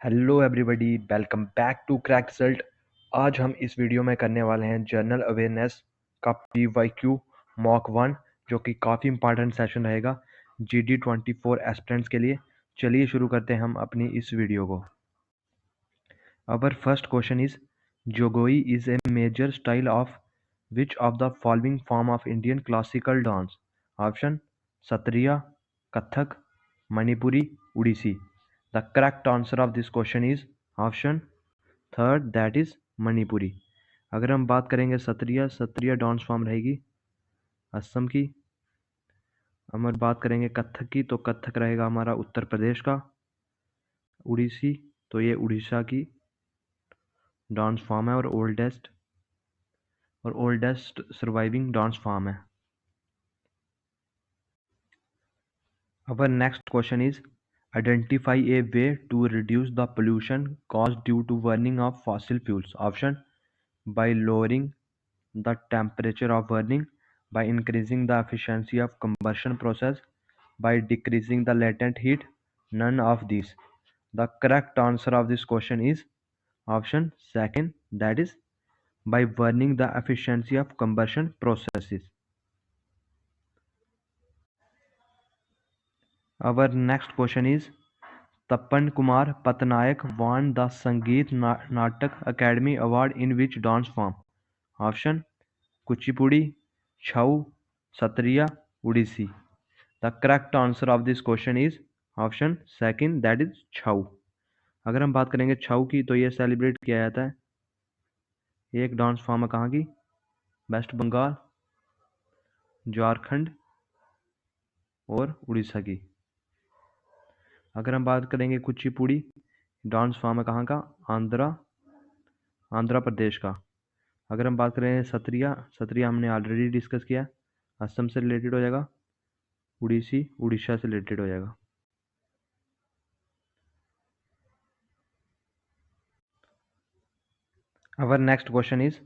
Hello everybody, welcome back to Crack Result. आज हम इस वीडियो में करने वाले हैं जनरल अवेयरनेस का PYQ मॉक 1, जो कि काफ़ी इंपॉर्टेंट सेशन रहेगा GD24 एस्पिरेंट्स के लिए। चलिए शुरू करते हैं हम अपनी इस वीडियो को। अवर फर्स्ट क्वेश्चन इज, जोगोई is a major style of which of the following form of Indian classical dance? Option Sattriya, Kathak, Manipuri, Odissi. The correct answer of this question is option third, that is Manipuri. अगर हम बात करेंगे Sattriya dance form रहेगी असम की। अगर बात करेंगे कथक की तो कथक रहेगा हमारा उत्तर प्रदेश का। उड़ीसी तो ये उड़ीसा की डांस फॉर्म है और ओल्डेस्ट सर्वाइविंग डांस फॉर्म है। Our next question is, identify a way to reduce the pollution cause due to burning of fossil fuels. Option by lowering the temperature of burning, by increasing the efficiency of combustion process, by decreasing the latent heat, none of these. The correct answer of this question is option second, that is by burning the efficiency of combustion processes. Our next question is, Tapan Kumar Patnaik won the Sangeet Natak Academy Award in which dance form? Option Kuchipudi, Chhau, Sattriya, Odissi. The correct answer of this question is option second, that is Chhau. अगर हम बात करेंगे छऊ की तो ये celebrate किया जाता है, ये एक डांस फॉर्म है कहाँ की? वेस्ट बंगाल, झारखंड और उड़ीसा की। अगर हम बात करेंगे कुचिपुड़ी, डांस फॉर्म है कहाँ का? आंध्र प्रदेश का। अगर हम बात करें सत्रिया हमने ऑलरेडी डिस्कस किया, असम से रिलेटेड हो जाएगा। उड़ीसी उड़ीसा से रिलेटेड हो जाएगा। Our next question is,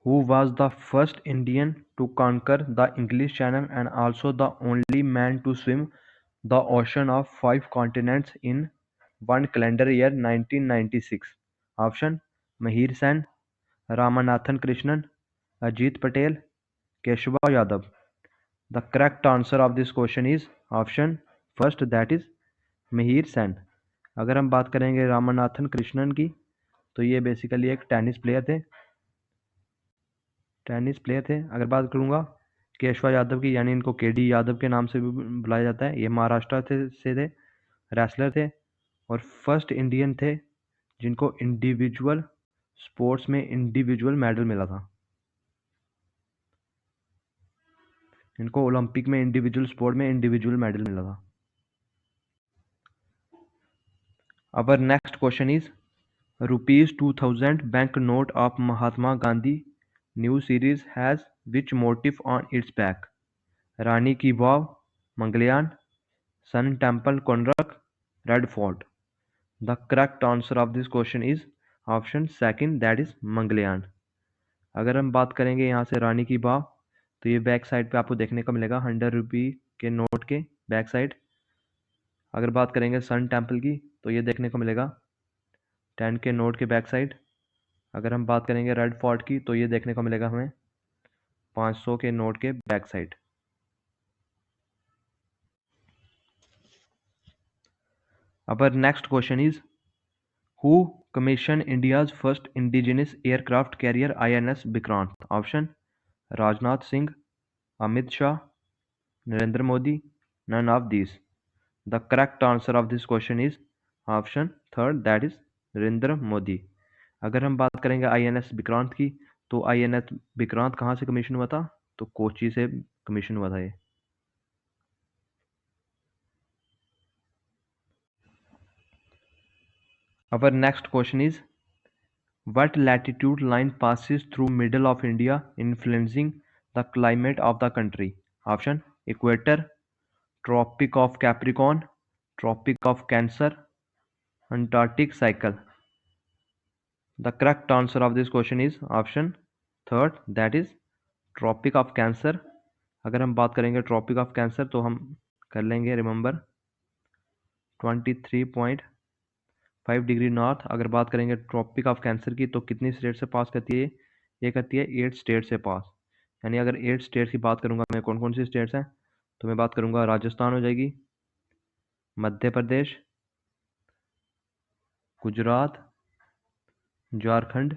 who was the first Indian to conquer the English Channel and also the only man to swim the ocean of 5 continents in one calendar year 1996? Option Mahir Sen, Ramanathan Krishnan, Ajit Patel, Keshava Yadav. The correct answer of this question is option first, that is Mahir Sen. अगर हम बात करेंगे रामनाथन कृष्णन की तो ये basically एक tennis player थे। अगर बात करूँगा केशवा यादव की, यानी इनको केडी यादव के नाम से भी बुलाया जाता है, ये महाराष्ट्र से थे, रेसलर थे और फर्स्ट इंडियन थे जिनको इंडिविजुअल स्पोर्ट्स में इंडिविजुअल मेडल मिला था। इनको ओलंपिक में इंडिविजुअल स्पोर्ट में इंडिविजुअल मेडल मिला था। Our next question is, ₹2000 bank note of Mahatma Gandhi new series has which motif on its back? Rani ki Vav, Mangalyaan, sun temple Konark, red fort. The correct answer of this question is option second, that is Mangalyaan. अगर हम बात करेंगे यहाँ से रानी की वाव तो ये बैक साइड पे आपको देखने को मिलेगा ₹100 के नोट के बैक साइड। अगर बात करेंगे सन टेम्पल की तो ये देखने को मिलेगा 10 के नोट के बैक साइड। अगर हम बात करेंगे रेड फोर्ट की तो ये देखने को मिलेगा हमें 500 के नोट के back side. Our next question is, who commissioned India's first indigenous aircraft carrier INS Vikrant? Option Rajnath Singh, Amit Shah, Narendra Modi, none of these. The correct answer of this question is option third, that is Narendra Modi. अगर हम बात करेंगे INS Vikrant की तो INS Vikrant कहाँ से commission हुआ था? तो कोची से कमीशन हुआ था ये। Our next question is, what latitude line passes through middle of India influencing the climate of the country? Option Equator, Tropic of Capricorn, Tropic of Cancer, Antarctic Cycle. The correct answer of this question is option third, that is Tropic of Cancer. अगर हम बात करेंगे Tropic of Cancer तो हम कर लेंगे remember 5 degree north. अगर बात करेंगे ट्रॉपिक ऑफ कैंसर की तो कितनी स्टेट से पास करती है? ये करती है 8 स्टेट से पास। यानी अगर 8 स्टेट की बात करूंगा मैं, कौन कौन सी स्टेट्स हैं, तो मैं बात करूंगा राजस्थान हो जाएगी, मध्य प्रदेश, गुजरात, झारखंड,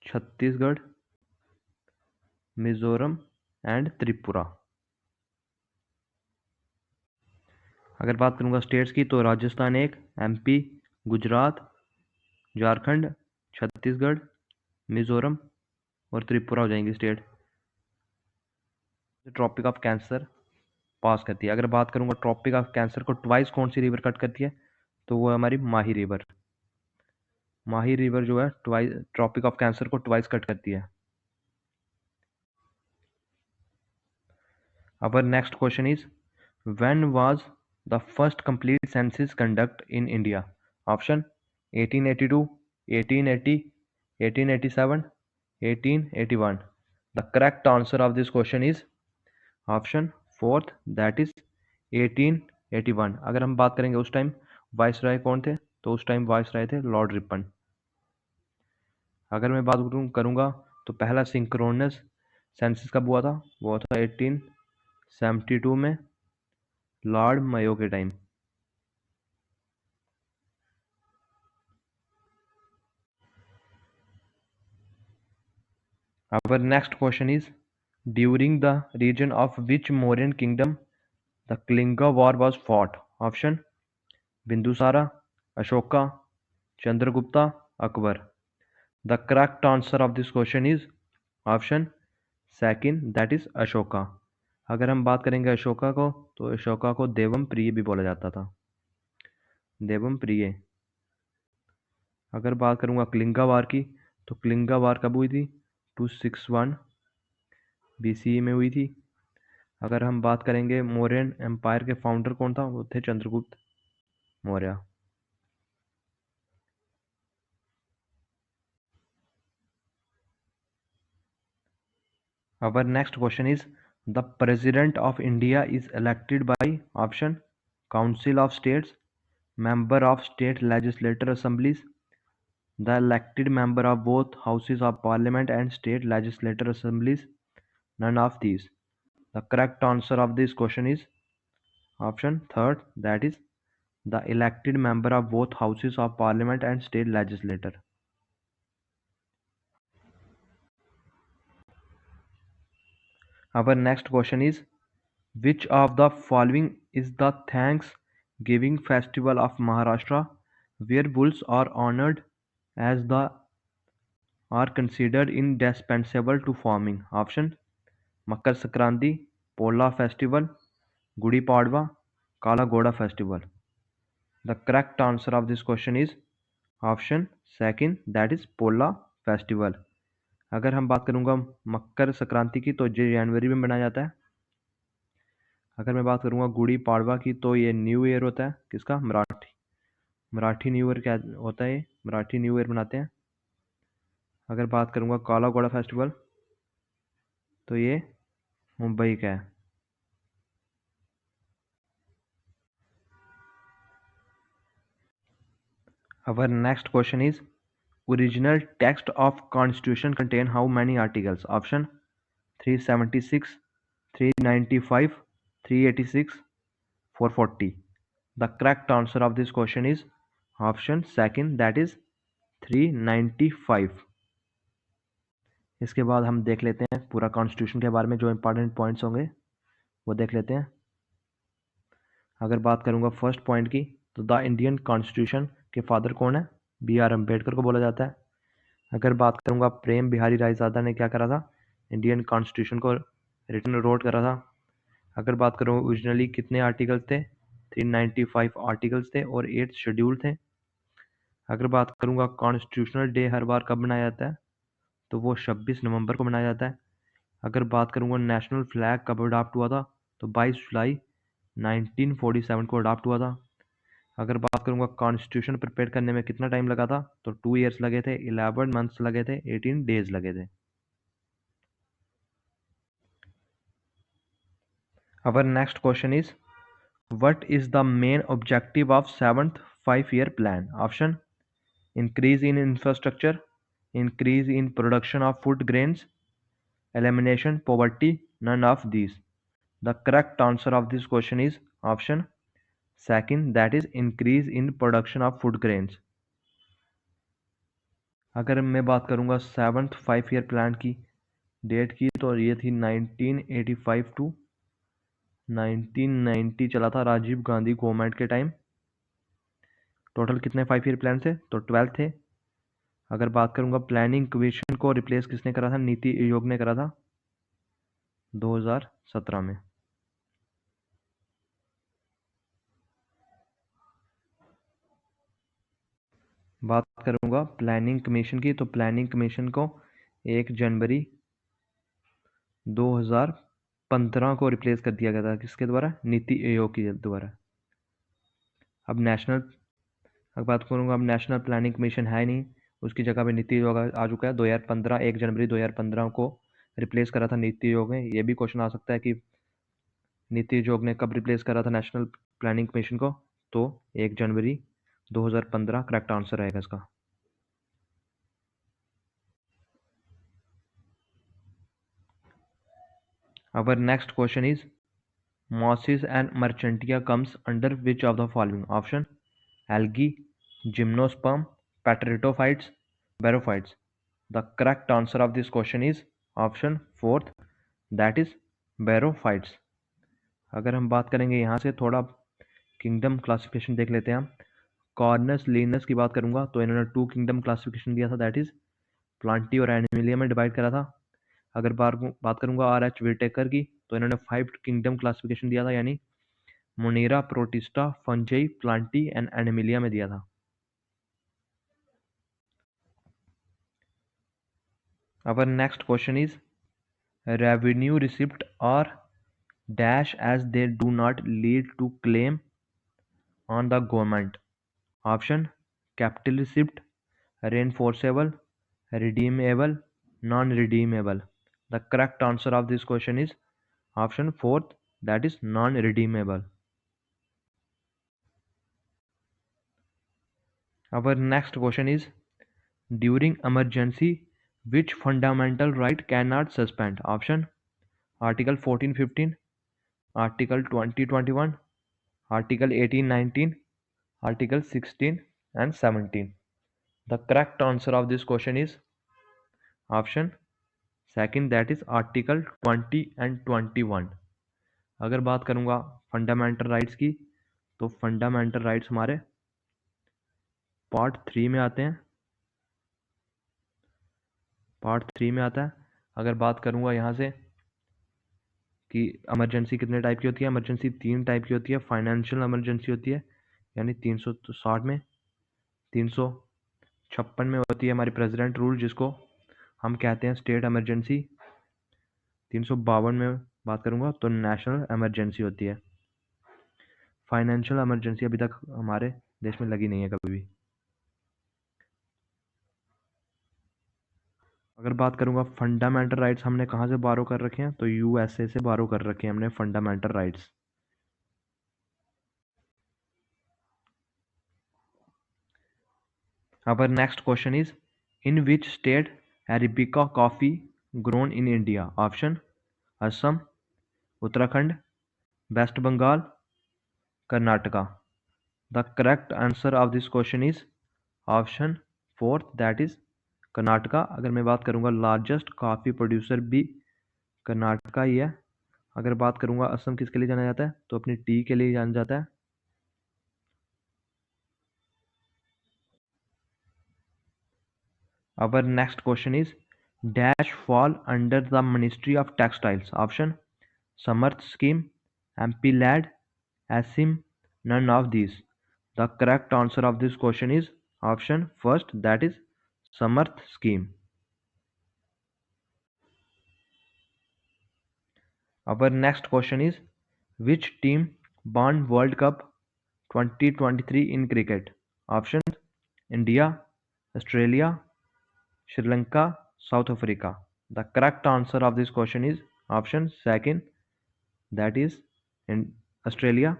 छत्तीसगढ़, मिजोरम एंड त्रिपुरा। अगर बात करूंगा स्टेट्स की तो राजस्थान एक, एमपी, गुजरात, झारखंड, छत्तीसगढ़, मिजोरम और त्रिपुरा हो जाएंगी स्टेट ट्रॉपिक ऑफ कैंसर पास करती है। अगर बात करूंगा ट्रॉपिक ऑफ कैंसर को ट्वाइस कौन सी रिवर कट करती है, तो वो है हमारी माही रिवर। माही रिवर जो है ट्वाइस ट्रॉपिक ऑफ कैंसर को ट्वाइस कट करती है। Our next question is, when was the first complete census conducted in India? Option 1882, 1880, 1887, 1881. The correct answer of this question is option fourth, that is 1881। अगर हम बात करेंगे उस time viceroy कौन थे, तो उस टाइम वाइसराय थे लॉर्ड रिपन। अगर मैं बात करूंगा तो पहला सिंक्रोनस सेंसस कब हुआ था, वो हुआ था 1872 में, लॉर्ड मायो के time. Our next question is, during the region of which Mauryan kingdom the Kalinga war was fought? Option Bindusara, Ashoka, Chandragupta, Akbar. The correct answer of this question is option second, that is Ashoka। अगर हम बात करेंगे अशोका को, तो अशोका को देवम प्रिय भी बोला जाता था, देवम प्रिय। अगर बात करूंगा कलिंगा वार की, तो कलिंगा वार कब हुई थी, 261 BCE में हुई थी। अगर हम बात करेंगे मौर्यन एम्पायर के फाउंडर कौन था, वो थे Chandragupta Maurya. Our next question is, the president of India is elected by option Council of States, member of state legislative assemblies, the elected member of both houses of parliament and state legislative assemblies, none of these। The correct answer of this question is option third, that is the elected member of both houses of parliament and state legislature। Our next question is, which of the following is the Thanksgiving festival of Maharashtra, where bulls are honored as the are considered indispensable to farming? Option Makar Sankranti, Pola festival, Gudi Padwa, Kala Goda festival। The correct answer of this question is option second, that is Pola festival. अगर हम बात करूंगा मकर संक्रांति की, तो ये जनवरी में मनाया जाता है। अगर मैं बात करूंगा गुड़ी पाड़वा की, तो ये न्यू ईयर होता है किसका, मराठी न्यू ईयर क्या होता है, ये मराठी न्यू ईयर मनाते हैं। अगर बात करूंगा काला घोड़ा फेस्टिवल, तो ये मुंबई का है। Our next question is, original text of constitution contain how many articles? Option 376, 395, 386, 440। The correct answer of this question is option second, that is 395। इसके बाद हम देख लेते हैं पूरा कॉन्स्टिट्यूशन के बारे में, जो इंपॉर्टेंट पॉइंट्स होंगे वो देख लेते हैं। अगर बात करूंगा फर्स्ट पॉइंट की, तो द इंडियन कॉन्स्टिट्यूशन के फादर कौन है, BR अम्बेडकर को बोला जाता है। अगर बात करूंगा प्रेम बिहारी रायजादा ने क्या करा था, इंडियन कॉन्स्टिट्यूशन को रिटन रोट करा था। अगर बात करूँ ओरिजिनली कितने आर्टिकल्स थे, 395 आर्टिकल्स थे और 8 शेड्यूल थे। अगर बात करूंगा कॉन्स्टिट्यूशनल डे हर बार कब मनाया जाता है, तो वो 26 नवंबर को मनाया जाता है। अगर बात करूंगा नेशनल फ्लैग कब अडॉप्ट हुआ था, तो 22 जुलाई 1947 को अडॉप्ट हुआ था। अगर बात करूंगा कॉन्स्टिट्यूशन प्रिपेयर करने में कितना टाइम लगा था, तो 2 ईयर्स लगे थे, 11 मंथ्स लगे थे, 18 डेज लगे थे। Our next question is, what is the main objective of 7th 5-year plan? Option: increase in infrastructure, increase in production of food grains, elimination poverty, none of these. The correct answer of this question is option second, that is increase in production of food grains. अगर मैं बात करूंगा 7th 5-year plan की date की, तो ये थी 1985 to 1990 चला था राजीव गांधी गवर्नमेंट के टाइम। टोटल कितने 5-year प्लान थे? तो 12 थे। अगर बात करूंगा प्लानिंग कमीशन को रिप्लेस किसने करा था? नीति आयोग ने करा था 2017 में। बात करूंगा प्लानिंग कमीशन की, तो प्लानिंग कमीशन को 1 जनवरी 2015 को रिप्लेस कर दिया गया था। किसके द्वारा? नीति आयोग के द्वारा। अब बात करूंगा, अब नेशनल प्लानिंग कमीशन है नहीं, उसकी जगह पे नीति आयोग आ चुका है। 2015 1 जनवरी 2015 को रिप्लेस करा था नीति आयोग ने। ये भी क्वेश्चन आ सकता है कि नीति आयोग ने कब रिप्लेस करा था नेशनल प्लानिंग कमीशन को? तो 1 जनवरी 2015 करेक्ट आंसर रहेगा इसका। Our next question is, mosses and merchantia comes under which of the following? Option: algae, gymnosperm, patrithophytes, barophytes. The correct answer of this question is option fourth, that is barophytes. अगर हम बात करेंगे यहाँ से थोड़ा kingdom classification देख लेते हैं हम। कॉर्नस लिनस की बात करूंगा तो इन्होंने 2 किंगडम क्लासिफिकेशन दिया था, दैट इज प्लांटी और एनिमिलिया में डिवाइड करा था। अगर बात करूंगा आर.एच. विटेकर की, तो इन्होंने 5 किंगडम क्लासिफिकेशन दिया था, यानी Monera, protista, fungi, Plantae and Animalia में दिया था। Our next question is, revenue receipt are dash as they do not lead to claim on the government. Option: capital receipt, reinforceable, redeemable, non-redeemable. The correct answer of this question is option fourth, that is non-redeemable. Our next question is, during emergency, which fundamental right cannot suspend? Option: Article 1415, Article 2021, Article 1819, Article 16 and 17. The correct answer of this question is option second, that is Article 20 and 21. अगर बात करूंगा fundamental rights की, तो fundamental rights हमारे part 3 में आते हैं। Part 3 में आता है। अगर बात करूंगा यहाँ से कि इमरजेंसी कितने टाइप की होती है, इमरजेंसी 3 टाइप की होती है। फाइनेंशियल इमरजेंसी होती है, यानी 360 में, 356 में होती है हमारी प्रेसिडेंट रूल, जिसको हम कहते हैं स्टेट इमरजेंसी। 352 में बात करूंगा तो नेशनल इमरजेंसी होती है। फाइनेंशियल इमरजेंसी अभी तक हमारे देश में लगी नहीं है कभी भी। अगर बात करूंगा फंडामेंटल राइट्स हमने कहाँ से बारो कर रखे हैं, तो यूएसए से बारो कर रखे हैं हमने fundamental rights. Our next question is, in which state Arabica coffee grown in India? Option: Assam, Uttarakhand, West Bengal, Karnataka. The correct answer of this question is option fourth, that is Karnataka. अगर मैं बात करूंगा largest coffee producer भी कर्नाटका ही है। अगर बात करूंगा असम किसके लिए जाना जाता है, तो अपनी टी के लिए जाना जाता है। Our next question is, dash fall under the Ministry of Textiles? Option: Samarth scheme, MP lad, ASIM, none of these. The correct answer of this question is option first, that is Samarth scheme. Our next question is, which team won World Cup 2023 in cricket? Options: India, Australia, Sri Lanka, South Africa. The correct answer of this question is option second, that is in Australia.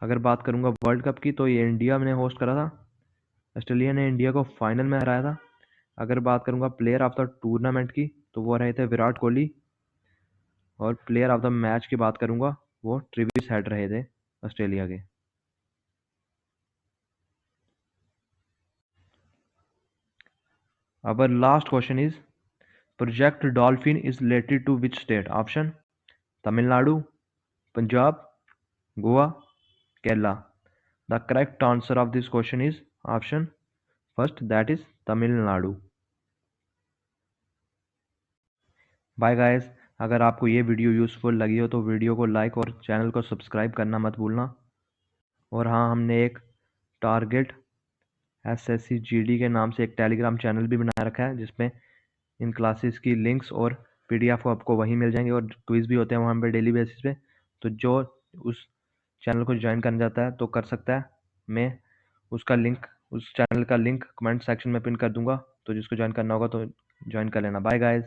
अगर बात करूंगा world cup की तो ये India ने host करा था। Australia ने इंडिया को फाइनल में हराया था। अगर बात करूंगा प्लेयर ऑफ द टूर्नामेंट की तो वो रहे थे विराट कोहली। और प्लेयर ऑफ द मैच की बात करूंगा वो ट्रेविस हेड रहे थे ऑस्ट्रेलिया के। Our last question is Project Dolphin is related to which state? Option Tamil Nadu, Punjab, Goa, Kerala. The correct answer of this question is option first, that is Tamil Nadu. Bye guys, अगर आपको ये video useful लगी हो तो video को like और channel को subscribe करना मत भूलना। और हाँ, हमने एक टारगेट SSC GD के नाम से एक टेलीग्राम चैनल भी बना रखा है जिसमें इन क्लासेस की लिंक्स और PDF आपको वहीं मिल जाएंगे और क्विज़ भी होते हैं वहाँ पे डेली बेसिस पे। तो जो उस चैनल को ज्वाइन करना चाहता है तो कर सकता है। मैं उसका लिंक, उस चैनल का लिंक कमेंट सेक्शन में पिन कर दूंगा, तो जिसको ज्वाइन करना होगा तो ज्वाइन कर लेना। Bye guys.